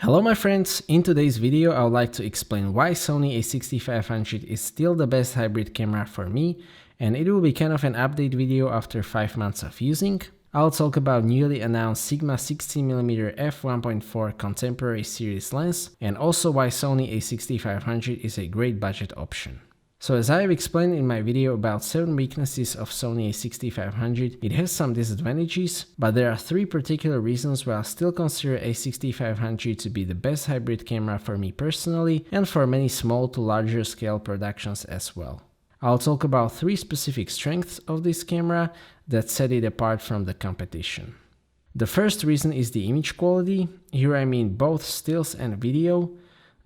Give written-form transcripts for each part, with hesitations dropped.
Hello my friends, in today's video I would like to explain why Sony A6500 is still the best hybrid camera for me, and it will be kind of an update video after 5 months of using. I'll talk about newly announced Sigma 16mm f1.4 contemporary series lens, and also why Sony A6500 is a great budget option. So as I have explained in my video about 7 weaknesses of Sony A6500, it has some disadvantages, but there are 3 particular reasons why I still consider A6500 to be the best hybrid camera for me personally and for many small to larger scale productions as well. I'll talk about 3 specific strengths of this camera that set it apart from the competition. The first reason is the image quality. Here I mean both stills and video.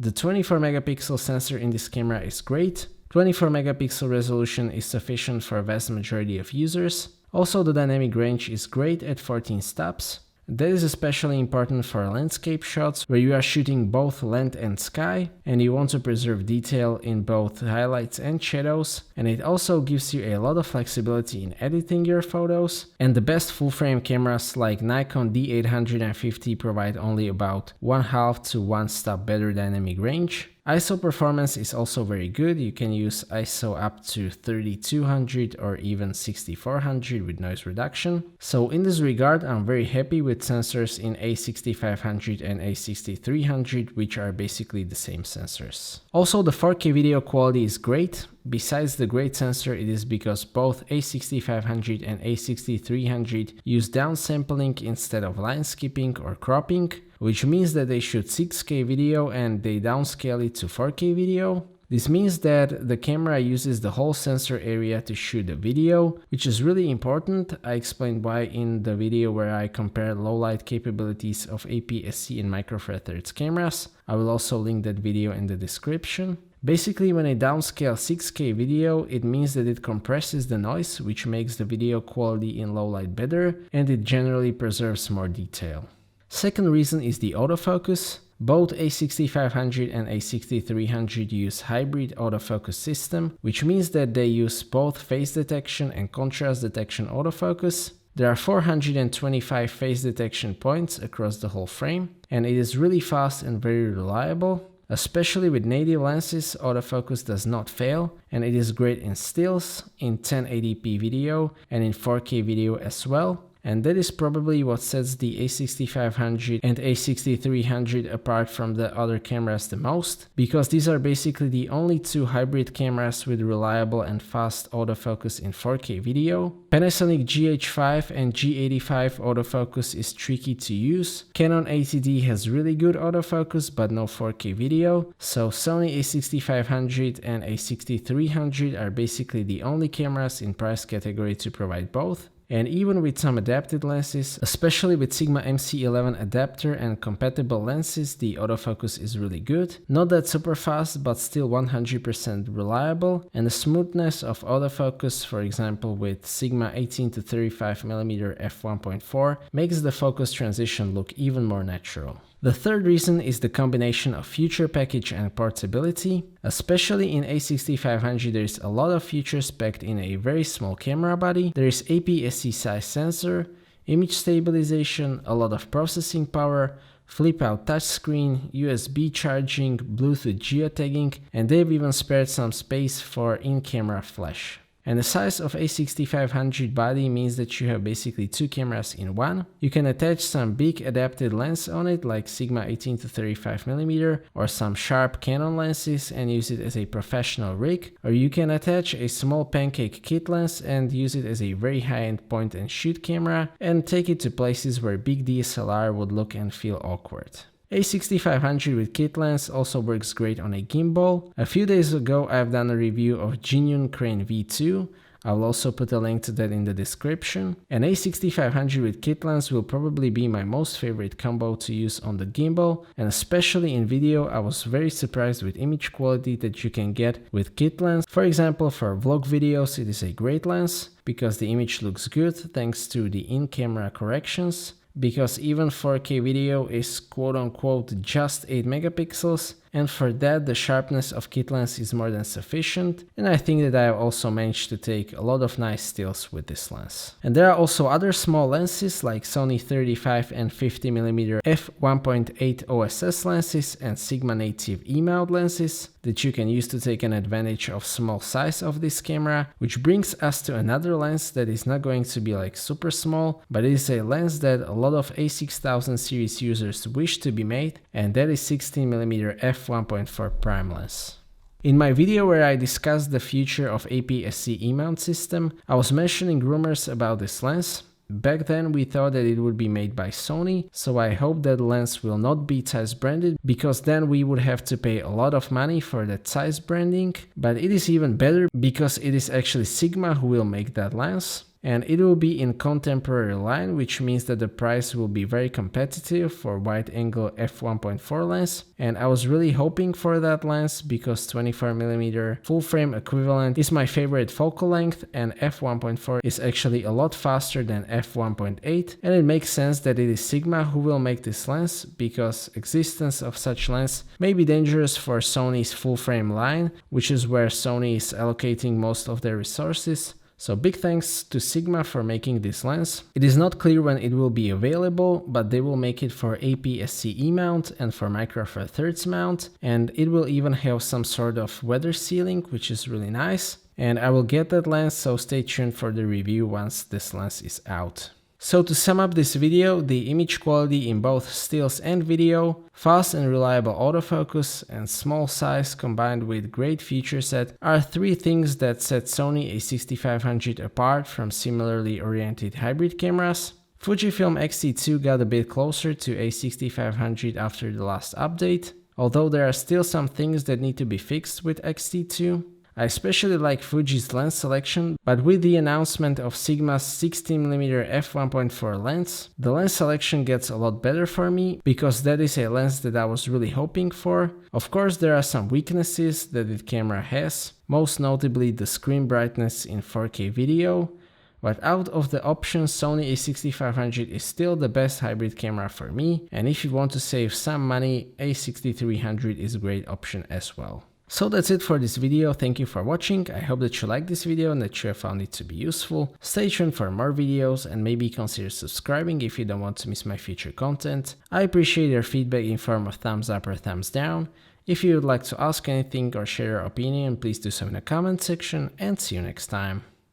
The 24 megapixel sensor in this camera is great. 24 megapixel resolution is sufficient for a vast majority of users. Also, the dynamic range is great at 14 stops. That is especially important for landscape shots where you are shooting both land and sky and you want to preserve detail in both highlights and shadows, and it also gives you a lot of flexibility in editing your photos. And the best full frame cameras like Nikon D850 provide only about 1/2 to 1 stop better dynamic range. ISO performance is also very good. You can use ISO up to 3200 or even 6400 with noise reduction. So in this regard, I'm very happy with sensors in A6500 and A6300, which are basically the same sensors. Also, the 4K video quality is great. Besides the great sensor, it is because both A6500 and A6300 use downsampling instead of line skipping or cropping, which means that they shoot 6K video and they downscale it to 4K video. This means that the camera uses the whole sensor area to shoot the video, which is really important. I explained why in the video where I compared low light capabilities of APS-C and Micro Four Thirds cameras. I will also link that video in the description. Basically, when I downscale 6K video, it means that it compresses the noise, which makes the video quality in low light better, and it generally preserves more detail. Second reason is the autofocus. Both A6500 and A6300 use hybrid autofocus system, which means that they use both phase detection and contrast detection autofocus. There are 425 phase detection points across the whole frame, and it is really fast and very reliable. Especially with native lenses, autofocus does not fail, and it is great in stills, in 1080p video, and in 4K video as well. And that is probably what sets the A6500 and A6300 apart from the other cameras the most, because these are basically the only 2 hybrid cameras with reliable and fast autofocus in 4K video. Panasonic GH5 and G85 autofocus is tricky to use. Canon 80D has really good autofocus but no 4K video, so Sony A6500 and A6300 are basically the only cameras in price category to provide both. And even with some adapted lenses, especially with Sigma MC11 adapter and compatible lenses, the autofocus is really good. Not that super fast, but still 100% reliable. And the smoothness of autofocus, for example with Sigma 18 to 35mm f1.4, makes the focus transition look even more natural. The third reason is the combination of feature package and portability. Especially in A6500 there is a lot of features packed in a very small camera body. There is APS-C size sensor, image stabilization, a lot of processing power, flip out touchscreen, USB charging, Bluetooth geotagging, and they've even spared some space for in-camera flash. And the size of A6500 body means that you have basically 2 cameras in one. You can attach some big adapted lens on it like Sigma 18 to 35mm or some sharp Canon lenses and use it as a professional rig, or you can attach a small pancake kit lens and use it as a very high-end point and shoot camera and take it to places where big DSLR would look and feel awkward. A6500 with kit lens also works great on a gimbal. A few days ago I've done a review of Genuine Crane V2. I'll also put a link to that in the description. And A6500 with kit lens will probably be my most favorite combo to use on the gimbal, and especially in video I was very surprised with image quality that you can get with kit lens. For example, for vlog videos it is a great lens because the image looks good thanks to the in-camera corrections. Because even 4K video is quote-unquote just 8 megapixels, and for that the sharpness of kit lens is more than sufficient, and I think that I have also managed to take a lot of nice stills with this lens. And there are also other small lenses like Sony 35 and 50mm f1.8 OSS lenses and Sigma native E-mount lenses that you can use to take an advantage of small size of this camera, which brings us to another lens that is not going to be like super small, but it is a lens that a lot of A6000 series users wish to be made, and that is 16mm f1.4 prime lens. In my video where I discussed the future of APS-C E-mount system, I was mentioning rumors about this lens. Back then we thought that it would be made by Sony, so I hope that lens will not be Zeiss branded, because then we would have to pay a lot of money for that Zeiss branding, but it is even better because it is actually Sigma who will make that lens. And it will be in contemporary line, which means that the price will be very competitive for wide angle f1.4 lens, and I was really hoping for that lens because 24mm full frame equivalent is my favorite focal length, and f1.4 is actually a lot faster than f1.8, and it makes sense that it is Sigma who will make this lens because existence of such lens may be dangerous for Sony's full frame line, which is where Sony is allocating most of their resources. So big thanks to Sigma for making this lens. It is not clear when it will be available, but they will make it for APS-C E-mount and for Micro Four Thirds mount, and it will even have some sort of weather sealing, which is really nice. And I will get that lens, so stay tuned for the review once this lens is out. So to sum up this video, the image quality in both stills and video, fast and reliable autofocus, and small size combined with great feature set are three things that set Sony A6500 apart from similarly oriented hybrid cameras. Fujifilm X-T2 got a bit closer to A6500 after the last update, although there are still some things that need to be fixed with X-T2. I especially like Fuji's lens selection, but with the announcement of Sigma's 16mm f1.4 lens, the lens selection gets a lot better for me, because that is a lens that I was really hoping for. Of course, there are some weaknesses that the camera has, most notably the screen brightness in 4K video, but out of the options, Sony A6500 is still the best hybrid camera for me, and if you want to save some money, A6300 is a great option as well. So that's it for this video, thank you for watching, I hope that you liked this video and that you have found it to be useful. Stay tuned for more videos and maybe consider subscribing if you don't want to miss my future content. I appreciate your feedback in form of thumbs up or thumbs down. If you would like to ask anything or share your opinion, please do so in the comment section, and see you next time.